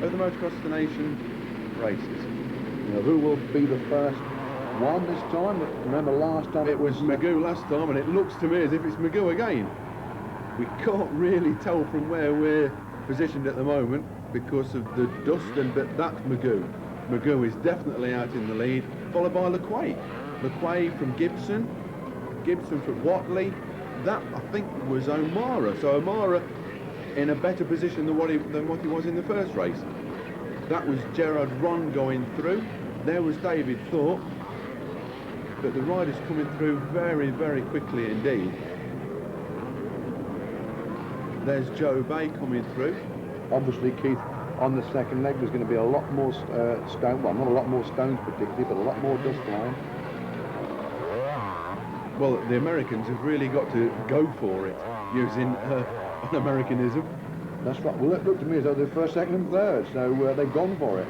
of the Motocross of the Nation races. You know, who will be the first one this time? Remember last time It was Magoo last time, and it looks to me as if it's Magoo again. We can't really tell from where we're positioned at the moment because of the dust, but that's Magoo. Magoo is definitely out in the lead, followed by Laqua. Laqua from Gibson from Whatley. That, I think, was O'Mara. So O'Mara in a better position than what he was in the first race. That was Gerard Ron going through. There was David Thorpe. But the riders coming through very, very quickly indeed. There's Joe Bay coming through. Obviously, Keith, on the second leg there's going to be a lot more stone, well, not a lot more stones particularly, but a lot more dust flying. Well, the Americans have really got to go for it, using an Americanism. That's right. Well, it looked to me as though they're first, second and third, so they've gone for it.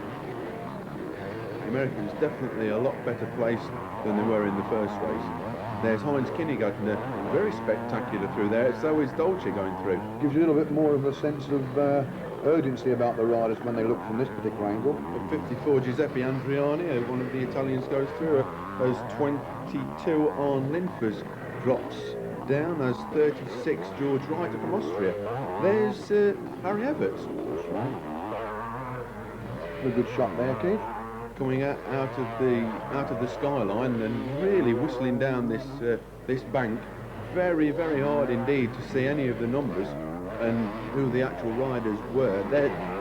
The Americans definitely a lot better placed than they were in the first race. There's Heinz Kinnigaten, very spectacular through there. So is Dolce going through. Gives you a little bit more of a sense of urgency about the riders when they look from this particular angle. At 54, Giuseppe Andriani, one of the Italians, goes through. As 22, Arne Lindfors drops down. As 36, George Reiter from Austria. There's Harry Everts. That's right. A good shot there, Keith. Coming out of the skyline and really whistling down this bank. Very, very hard indeed to see any of the numbers and who the actual riders were.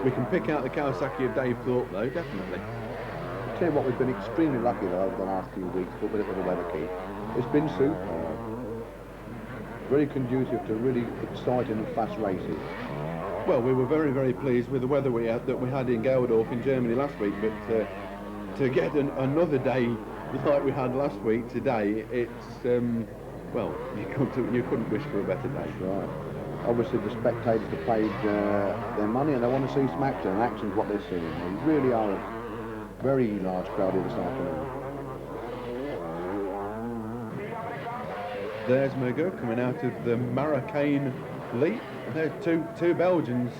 We can pick out the Kawasaki of Dave Thorpe though, definitely. I'll tell you what, we've been extremely lucky though over the last few weeks for a bit of the weather, Keith. It's been super. Very conducive to really exciting and fast races. Well, we were very, very pleased with the weather that we had in Geldorf in Germany last week, but to get another day like we had last week today, it's well, you couldn't wish for a better day. That's right. Obviously the spectators have paid their money and they want to see some action, and action's what they're seeing. They really are a very large crowd here this afternoon. There's Magoo coming out of the Marrakein Leap. There's two Belgians,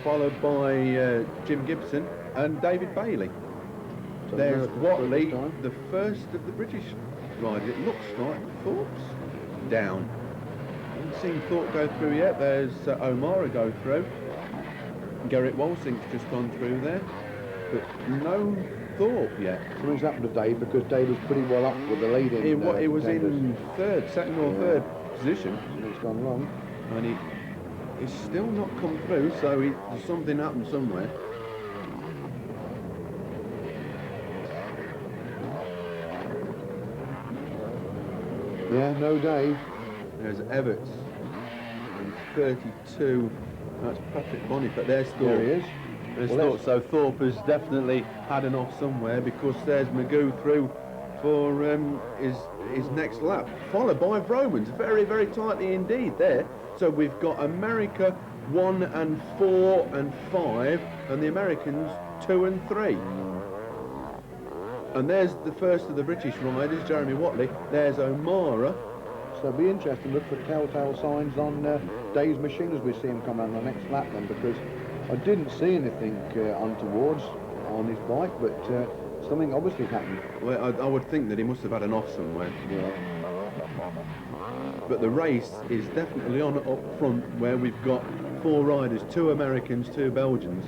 followed by Jim Gibson and David Bailey. So there's Whatley, the first of the British riders. It looks like Thorpe's down. Haven't seen Thorpe go through yet. There's O'Mara go through. Gerrit Walsink's just gone through there, but no Thorpe yet. Something's happened to Dave because Dave was pretty well up with the lead in. He was in second or third position. It's gone wrong. And he's still not come through, so there's something happened somewhere. Yeah, no Dave. There's Everts. And 32. That's Patrick Boniface. There's Thorpe. There he is. There's Thorpe. So Thorpe has definitely had an off somewhere because there's Magoo through for his next lap, followed by Vromans. Very, very tightly indeed there. So we've got America 1 and 4 and 5, and the Americans 2 and 3. And there's the first of the British riders, Jeremy Whatley. There's O'Mara. So it'll be interesting to look for telltale signs on Dave's machine as we see him come on the next lap then, because I didn't see anything untowards on his bike, but something obviously happened. Well, I would think that he must have had an off somewhere. Yeah. But the race is definitely on up front, where we've got 4 riders, 2 Americans, 2 Belgians.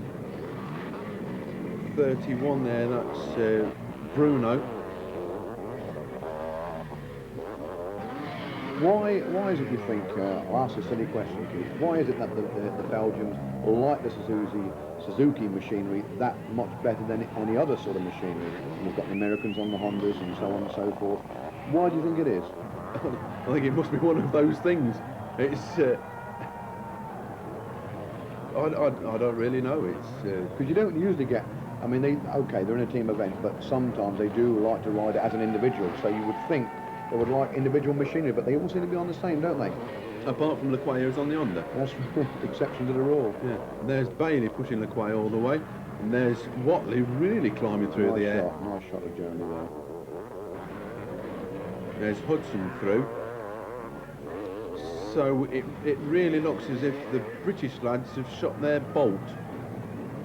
31 there, that's Bruno. Why is it, you think, I'll ask a silly question, Keith, why is it that the Belgians like the Suzuki machinery that much better than any other sort of machinery? We've got the Americans on the Hondas and so on and so forth. Why do you think it is? I think it must be one of those things. It's I don't really know. It's because you don't usually get. I mean, they're in a team event, but sometimes they do like to ride it as an individual. So you would think they would like individual machinery, but they all seem to be on the same, don't they? Apart from Laqua, who's on the Honda. That's exception to the rule. Yeah. There's Bailey pushing Laqua all the way, and there's Whatley really climbing through the air. Nice shot of Jeremy there. There's Hudson through. So it really looks as if the British lads have shot their bolt.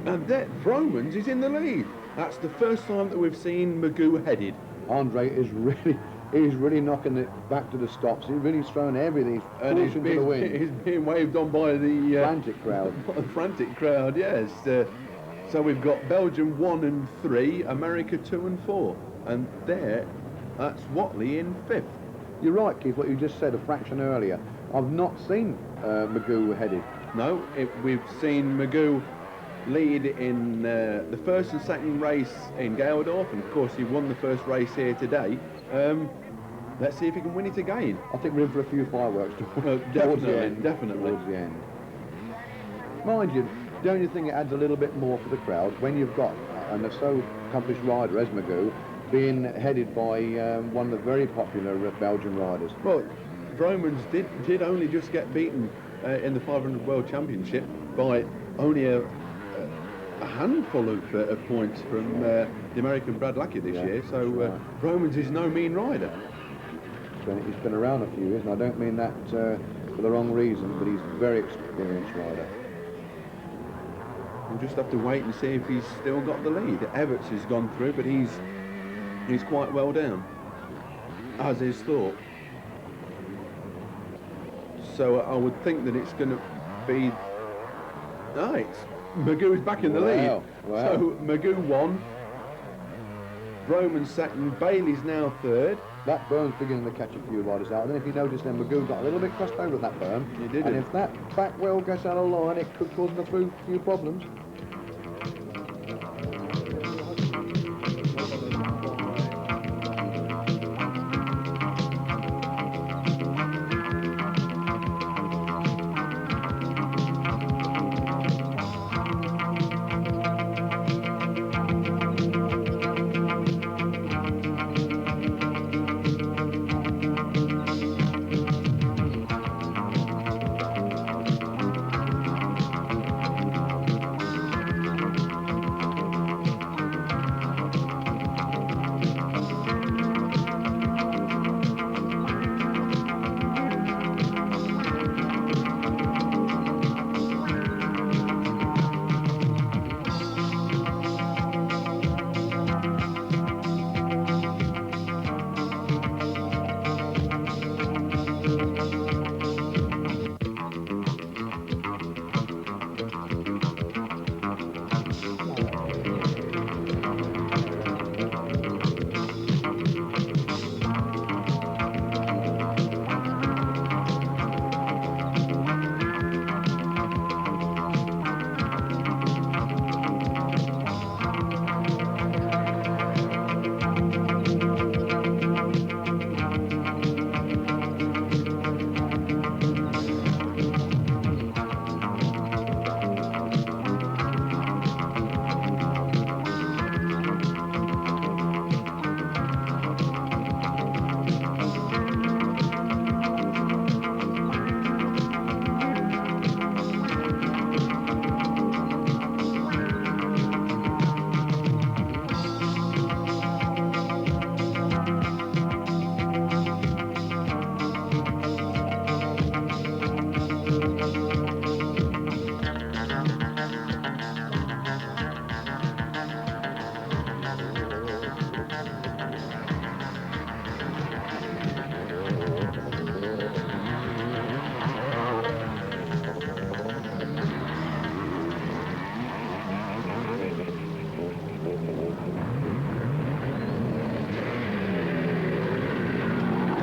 And there, Vromans is in the lead. That's the first time that we've seen Magoo headed. Andre is really knocking it back to the stops. He's really throwing everything. He's And he's pushing to the wind. he's being waved on by the Frantic crowd. by the frantic crowd, yes. So we've got Belgium 1 and 3, America 2 and 4. And there, that's Watley in 5th. You're right, Keith, what you just said a fraction earlier. I've not seen Magoo headed. No, we've seen Magoo lead in the first and second race in Geldorf, and of course he won the first race here today. Let's see if he can win it again. I think we're in for a few fireworks towards the end. Definitely. Towards the end. Mind you, don't you think it adds a little bit more for the crowd when you've got an so accomplished rider as Magoo being headed by one of the very popular Belgian riders? Well, Vromans did only just get beaten in the 500 World Championship by only a handful of points from the American Brad Lackey this year, so right. Vromans is no mean rider. He's been around a few years, and I don't mean that for the wrong reason, but he's a very experienced rider. We'll just have to wait and see if he's still got the lead. Everts has gone through, but he's quite well down, as is Thorpe. So I would think that it's going to be... it's Magoo is back in the lead. Wow. So Magoo won, Vromans second, Bailey's now third. That burn's beginning to catch a few riders out. And if you notice, then Magoo got a little bit crossed over at that burn. He did. And if that back wheel gets out of line, it could cause them a few problems.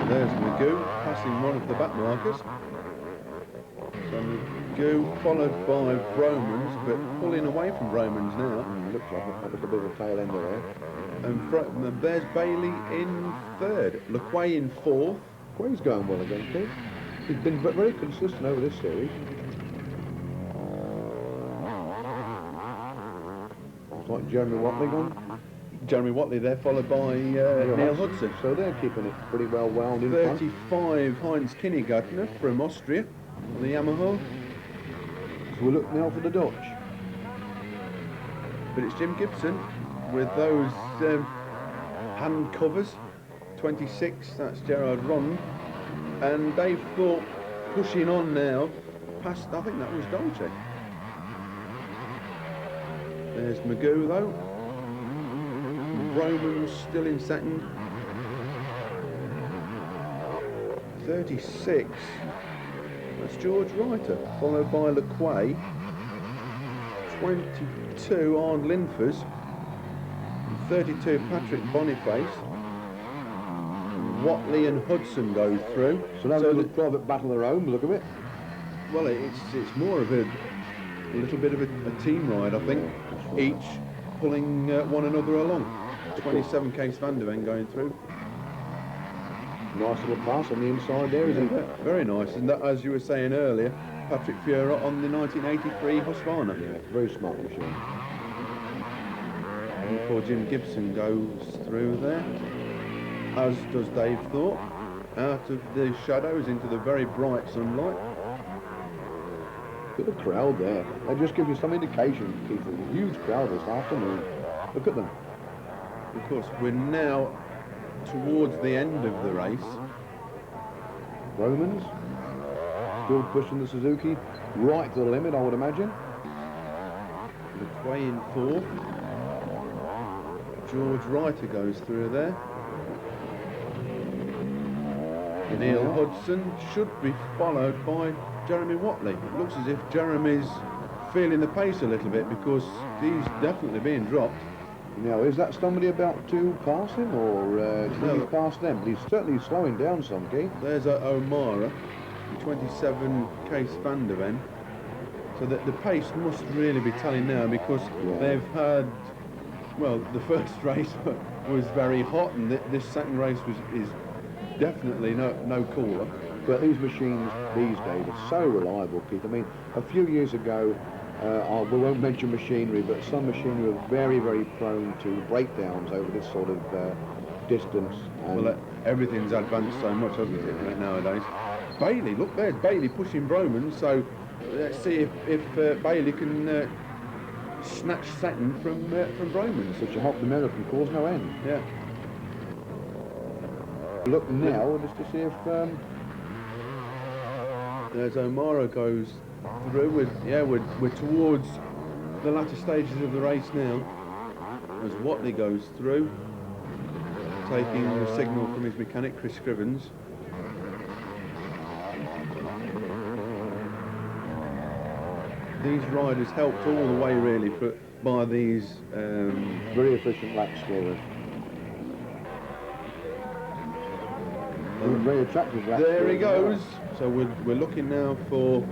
There's Magoo passing one of the back markers. So Magoo followed by Vromans, but pulling away from Vromans now. Looks like a bit of a tail ender there. And there's Bailey in third, LeQuay in fourth. Quay's going well again, Keith. He's been very consistent over this series. It's like Jeremy Watley gone. Jeremy Watley there, followed by Neil Hudson. So they're keeping it pretty well wound in front. 35 Heinz Kinnegartner from Austria on the Yamaha. So we look now for the Dutch. But it's Jim Gibson with those hand covers. 26, that's Gerard Rond. And Dave Thorpe pushing on now past, I think that was Dolce. There's Magoo though. Romans still in second. 36. That's George Reiter, followed by LeQuay. 22 Arne Linfers. 32 Patrick Boniface. Watley and Hudson go through. So now they're a private battle of their own, look at it. Well, it's more of a little bit of a team ride, I think. Each pulling one another along. 27 Case Van der Ven going through. Nice little pass on the inside there, isn't it? Very nice. And that, as you were saying earlier, Patrick Fiora on the 1983 Husqvarna. Yeah, very smart machine. And poor Jim Gibson goes through there, as does Dave Thorpe, out of the shadows into the very bright sunlight. Look at the crowd there. That just gives you some indication, Keith. There's a huge crowd this afternoon. Look at them. Of course, we're now towards the end of the race. Romans still pushing the Suzuki right to the limit, I would imagine. LeQuay in fourth. George Reiter goes through there. Neil Hudson should be followed by Jeremy Watley. It looks as if Jeremy's feeling the pace a little bit because he's definitely being dropped. Now, is that somebody about to pass him, or No. he's past them? He's certainly slowing down some, Keith. There's O'Mara, 27 Case Van der Ven. So that the pace must really be telling now because they've had, well, the first race was very hot and this second race is definitely no cooler. But these machines these days are so reliable, Keith. I mean, a few years ago, we won't mention machinery, but some machinery was very, very prone to breakdowns over this sort of distance. And Well, everything's advanced so much, hasn't it, nowadays? Bailey, look, there's Bailey pushing Broman, so let's see if Bailey can snatch second from Broman. such a hot American cause no end. Yeah. Look now, just to see if... There's O'Mara goes through. We're towards the latter stages of the race now. As Watley goes through, taking the signal from his mechanic, Chris Scrivens. These riders helped all the way really by these very efficient lap scorers. Very attractive lap there he scorers. goes. So we're looking now for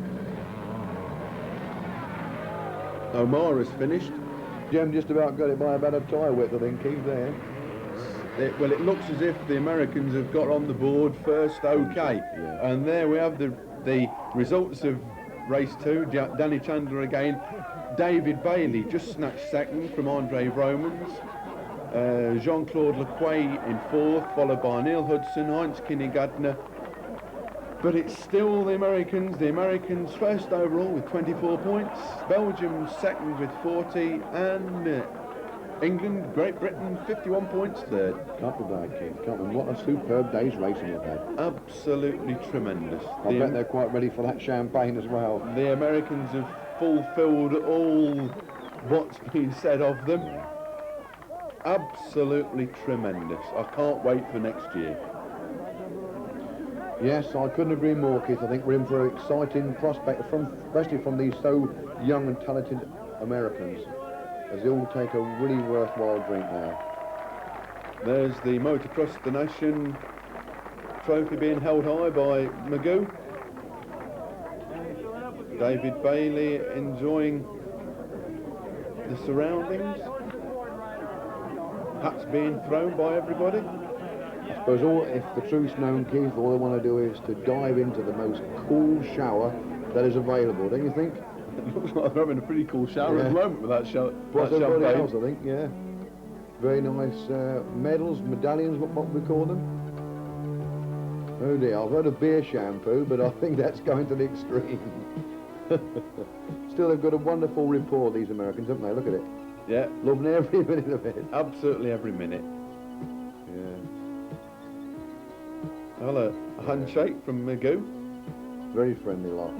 O'Mara's finished. Jem just about got it by about a tyre width, I think, Keith, there. Well, it looks as if the Americans have got on the board first, okay. Yeah. And there we have the results of race 2. Danny Chandler again. David Bailey just snatched second from Andre Romans. Jean-Claude LeQuay in fourth, followed by Neil Hudson, Heinz Kinney-Gardner. But it's still the Americans first overall with 24 points, Belgium second with 40, and England, Great Britain 51 points third. Can't be bad, Keith. Can't be. What a superb day's racing we've had. Absolutely tremendous. I bet they're quite ready for that champagne as well. The Americans have fulfilled all what's been said of them. Absolutely tremendous. I can't wait for next year. Yes, I couldn't agree more, Keith. I think we're in for an exciting prospect, especially from these so young and talented Americans, as they all take a really worthwhile drink now. There's the Motocross of the Nation trophy being held high by Magoo. David Bailey enjoying the surroundings. Hats being thrown by everybody. I suppose if the truth's known, Keith, all they want to do is to dive into the most cool shower that is available, don't you think? It looks like they're having a pretty cool shower at the moment with that show. Plus that everybody champagne. else, I think, yeah. Very nice medals, medallions, what we call them. Oh dear, I've heard of beer shampoo, but I think that's going to the extreme. Still, they've got a wonderful rapport, these Americans, haven't they? Look at it. Yeah, Loving every minute of it. absolutely every minute. Yeah. Well, a handshake from Magoo. Very friendly lot.